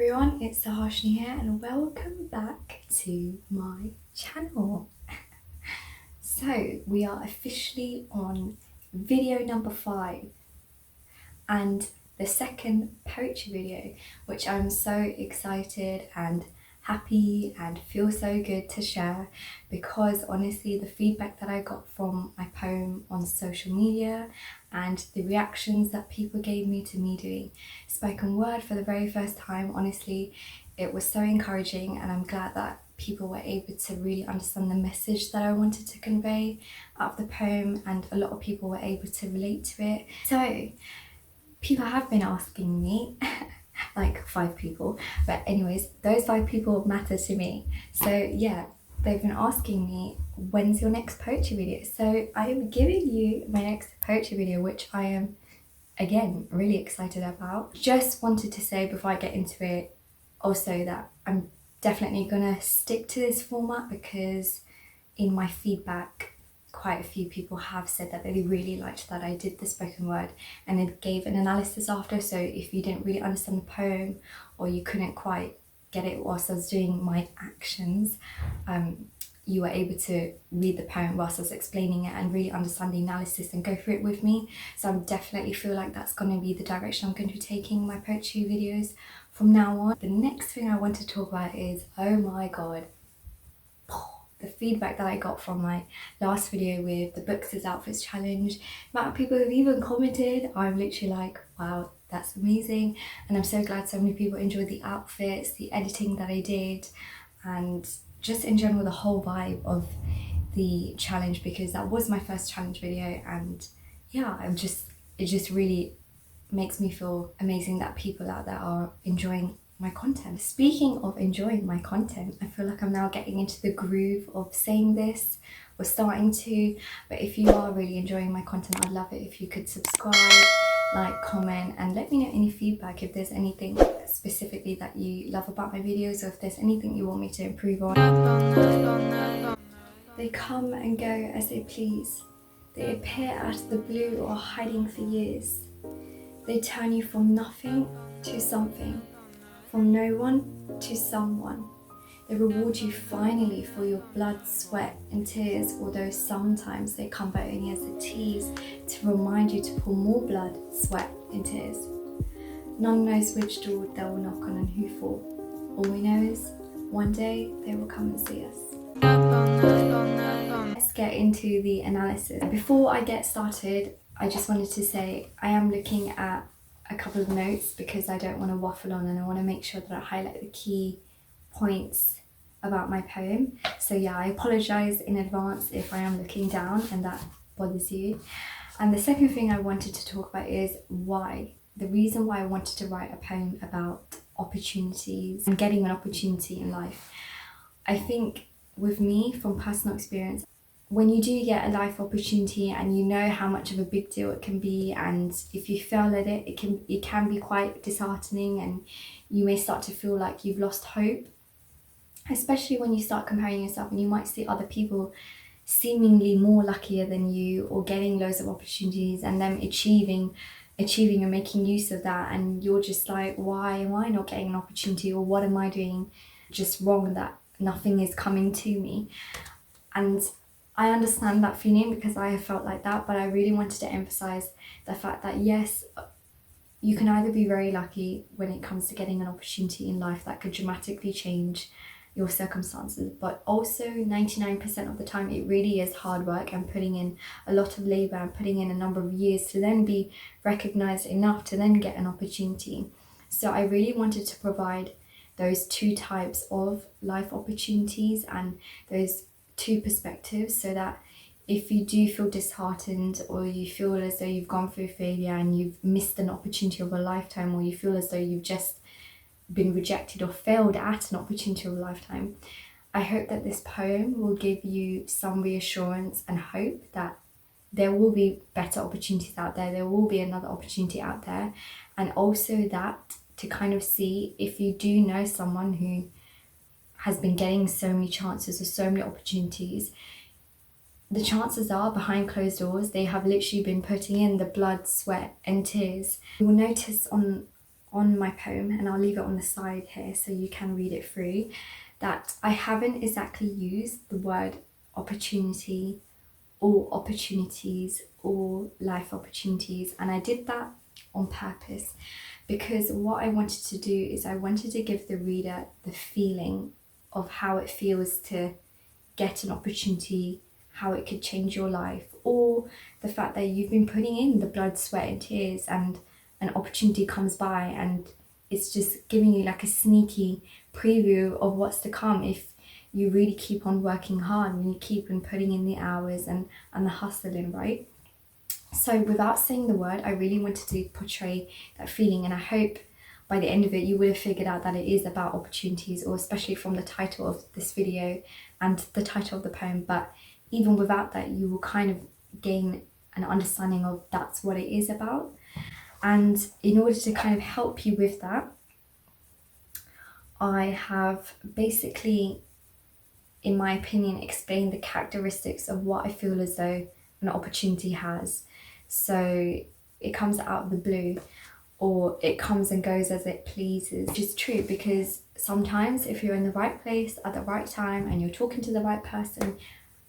everyone, it's Suhashani here and welcome back to my channel. So we are officially on video number 5 and the second poetry video, which I'm so excited and happy and feel so good to share, because honestly the feedback that I got from my poem on social media and the reactions that people gave me to me doing spoken word for the very first time, honestly it was so encouraging, and I'm glad that people were able to really understand the message that I wanted to convey out of the poem, and a lot of people were able to relate to it. So people have been asking me like 5 people, but anyways, those 5 people matter to me. So yeah, they've been asking me, when's your next poetry video? So I am giving you my next poetry video, which I am again really excited about. Just wanted to say before I get into it also that I'm definitely gonna stick to this format, because in my feedback quite a few people have said that they really liked that I did the spoken word and it gave an analysis after. So if you didn't really understand the poem or you couldn't quite get it whilst I was doing my actions, you were able to read the poem whilst I was explaining it and really understand the analysis and go through it with me. So I definitely feel like that's going to be the direction I'm going to be taking my poetry videos from now on. The next thing I want to talk about is, oh my god, the feedback that I got from my last video with the Books as Outfits challenge. The amount of people who've even commented, I'm literally like, wow, that's amazing. And I'm so glad so many people enjoyed the outfits, the editing that I did, and just in general the whole vibe of the challenge, because that was my first challenge video. And yeah, it just really makes me feel amazing that people out there are enjoying my content. Speaking of enjoying my content, I feel like I'm now getting into the groove of saying this, or starting to, but if you are really enjoying my content, I'd love it if you could subscribe, like, comment, and let me know any feedback, if there's anything specifically that you love about my videos, or if there's anything you want me to improve on. They come and go as they please. They appear out of the blue or hiding for years. They turn you from nothing to something, from no one to someone. They reward you finally for your blood, sweat and tears, although sometimes they come but only as a tease to remind you to pour more blood, sweat and tears. None knows which door they will knock on and who for. All we know is one day they will come and see us. Let's get into the analysis. Before I get started, I just wanted to say I am looking at a couple of notes because I don't want to waffle on, and I want to make sure that I highlight the key points about my poem. So yeah, I apologise in advance if I am looking down and that bothers you. And the second thing I wanted to talk about is why. The reason why I wanted to write a poem about opportunities and getting an opportunity in life. I think with me, from personal experience, when you do get a life opportunity and you know how much of a big deal it can be, and if you fail at it, it can be quite disheartening, and you may start to feel like you've lost hope, especially when you start comparing yourself and you might see other people seemingly more luckier than you or getting loads of opportunities and them achieving and making use of that, and you're just like, why am I not getting an opportunity, or what am I doing just wrong that nothing is coming to me? And I understand that feeling because I have felt like that, but I really wanted to emphasize the fact that yes, you can either be very lucky when it comes to getting an opportunity in life that could dramatically change your circumstances, but also 99% of the time it really is hard work and putting in a lot of labor and putting in a number of years to then be recognized enough to then get an opportunity. So I really wanted to provide those 2 types of life opportunities and those 2 perspectives, so that if you do feel disheartened, or you feel as though you've gone through failure and you've missed an opportunity of a lifetime, or you feel as though you've just been rejected or failed at an opportunity of a lifetime, I hope that this poem will give you some reassurance and hope that there will be better opportunities out there, there will be another opportunity out there, and also that to kind of see, if you do know someone who has been getting so many chances or so many opportunities, the chances are behind closed doors they have literally been putting in the blood, sweat and tears. You will notice on on my poem, and I'll leave it on the side here so you can read it through, that I haven't exactly used the word opportunity or opportunities or life opportunities, and I did that on purpose because what I wanted to do is I wanted to give the reader the feeling of how it feels to get an opportunity, how it could change your life, or the fact that you've been putting in the blood, sweat and tears and an opportunity comes by and it's just giving you like a sneaky preview of what's to come if you really keep on working hard and you keep on putting in the hours and the hustling, right? So without saying the word, I really wanted to portray that feeling, and I hope by the end of it you would have figured out that it is about opportunities, or especially from the title of this video and the title of the poem. But even without that, you will kind of gain an understanding of that's what it is about. And in order to kind of help you with that, I have basically, in my opinion, explained the characteristics of what I feel as though an opportunity has. So it comes out of the blue, or it comes and goes as it pleases, which is true because sometimes if you're in the right place at the right time and you're talking to the right person,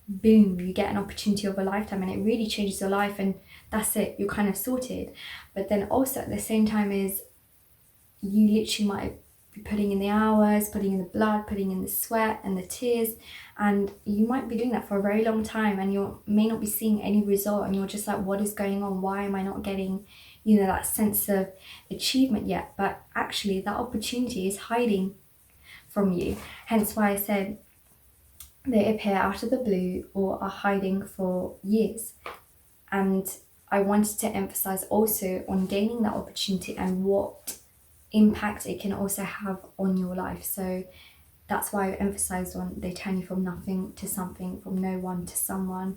boom, you get an opportunity of a lifetime and it really changes your life, and that's it, you're kind of sorted. But then also at the same time is you literally might be putting in the hours, putting in the blood, putting in the sweat and the tears, and you might be doing that for a very long time and you may not be seeing any result, and you're just like, what is going on? Why am I not getting, you know, that sense of achievement yet? But actually that opportunity is hiding from you. Hence why I said they appear out of the blue or are hiding for years. And I wanted to emphasize also on gaining that opportunity and what impact it can also have on your life. So that's why I emphasized on they turn you from nothing to something, from no one to someone,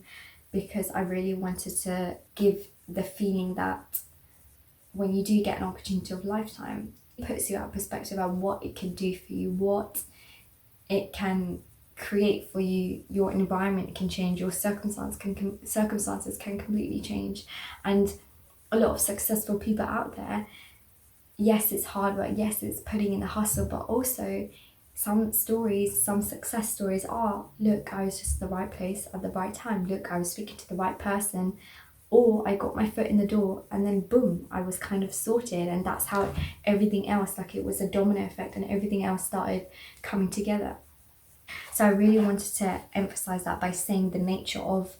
because I really wanted to give the feeling that when you do get an opportunity of a lifetime, it puts you out of perspective on what it can do for you, what it can create for you. Your environment can change, your circumstances can completely change. And a lot of successful people out there, yes, it's hard work, yes, it's putting in the hustle, but also some success stories are, look, I was just at the right place at the right time, look, I was speaking to the right person, or I got my foot in the door and then boom, I was kind of sorted. And that's how everything else, like it was a domino effect, and everything else started coming together. So I really wanted to emphasize that by saying the nature of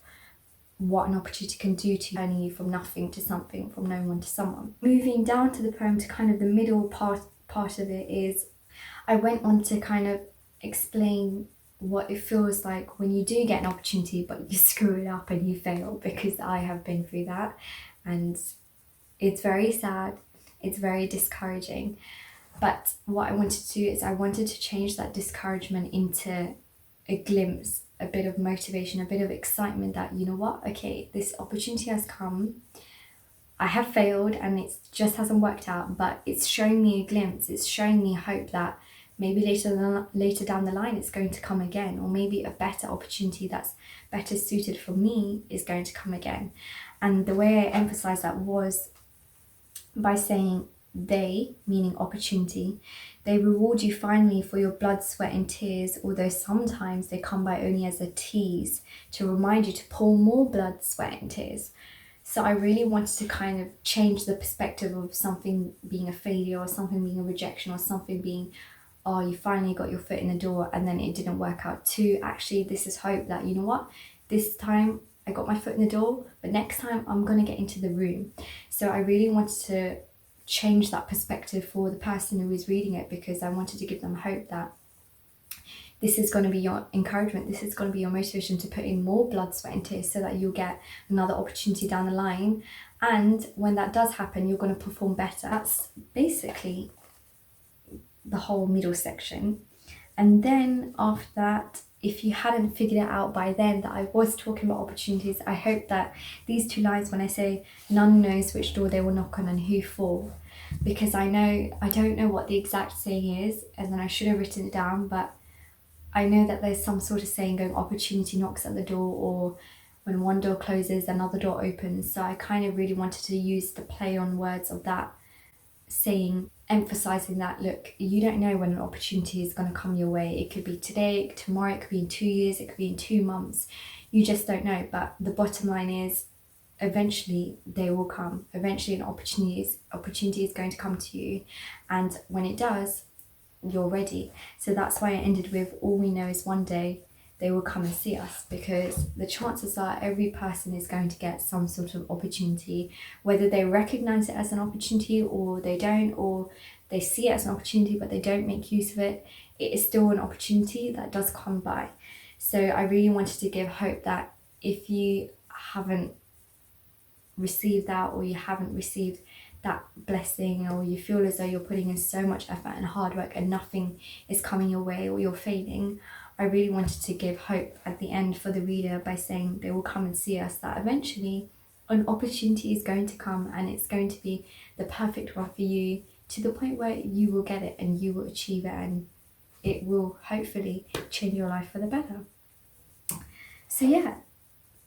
what an opportunity can do to turning you from nothing to something, from no one to someone. Moving down to the poem, to kind of the middle part of it, is I went on to kind of explain what it feels like when you do get an opportunity but you screw it up and you fail, because I have been through that and it's very sad, it's very discouraging. But what I wanted to do is I wanted to change that discouragement into a glimpse, a bit of motivation, a bit of excitement that, you know what, okay, this opportunity has come, I have failed and it just hasn't worked out, but it's showing me a glimpse, it's showing me hope that maybe later down the line it's going to come again, or maybe a better opportunity that's better suited for me is going to come again. And the way I emphasized that was by saying they, meaning opportunity, they reward you finally for your blood, sweat and tears, although sometimes they come by only as a tease to remind you to pour more blood, sweat and tears. So I really wanted to kind of change the perspective of something being a failure, or something being a rejection, or something being, oh, you finally got your foot in the door and then it didn't work out, to actually this is hope that, you know what, this time I got my foot in the door, but next time I'm going to get into the room. So I really wanted to change that perspective for the person who is reading it, because I wanted to give them hope that this is going to be your encouragement, this is going to be your motivation to put in more blood, sweat and tears so that you'll get another opportunity down the line. And when that does happen, you're going to perform better. That's basically the whole middle section. And then after that, if you hadn't figured it out by then that I was talking about opportunities, I hope that these two lines, when I say none knows which door they will knock on and who for, because I don't know what the exact saying is, and then I should have written it down, but I know that there's some sort of saying going, opportunity knocks at the door, or when one door closes another door opens. So I kind of really wanted to use the play on words of that saying emphasizing that, look, you don't know when an opportunity is going to come your way. It could be today, tomorrow, it could be in 2 years, it could be in 2 months. You just don't know. But the bottom line is, eventually they will come. Eventually an opportunity is going to come to you, and when it does, you're ready. So that's why I ended with, all we know is one day they will come and see us, because the chances are every person is going to get some sort of opportunity, whether they recognize it as an opportunity or they don't, or they see it as an opportunity but they don't make use of it. It is still an opportunity that does come by. So I really wanted to give hope that if you haven't received that, or you haven't received that blessing, or you feel as though you're putting in so much effort and hard work and nothing is coming your way, or you're failing, I really wanted to give hope at the end for the reader by saying they will come and see us, that eventually an opportunity is going to come, and it's going to be the perfect one for you, to the point where you will get it and you will achieve it, and it will hopefully change your life for the better. So yeah,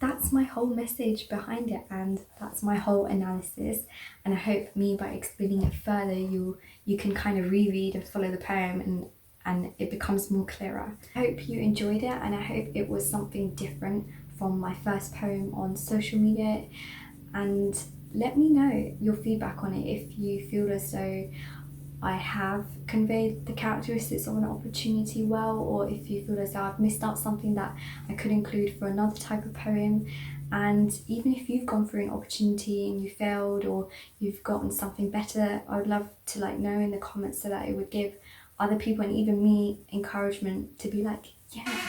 that's my whole message behind it, and that's my whole analysis. And I hope me, by explaining it further, you can kind of reread and follow the poem, and it becomes more clearer. I hope you enjoyed it, and I hope it was something different from my first poem on social media. And let me know your feedback on it, if you feel as though I have conveyed the characteristics of an opportunity well, or if you feel as though I've missed out something that I could include for another type of poem. And even if you've gone through an opportunity and you failed, or you've gotten something better, I would love to know in the comments, so that it would give other people and even me encouragement to be like, yeah,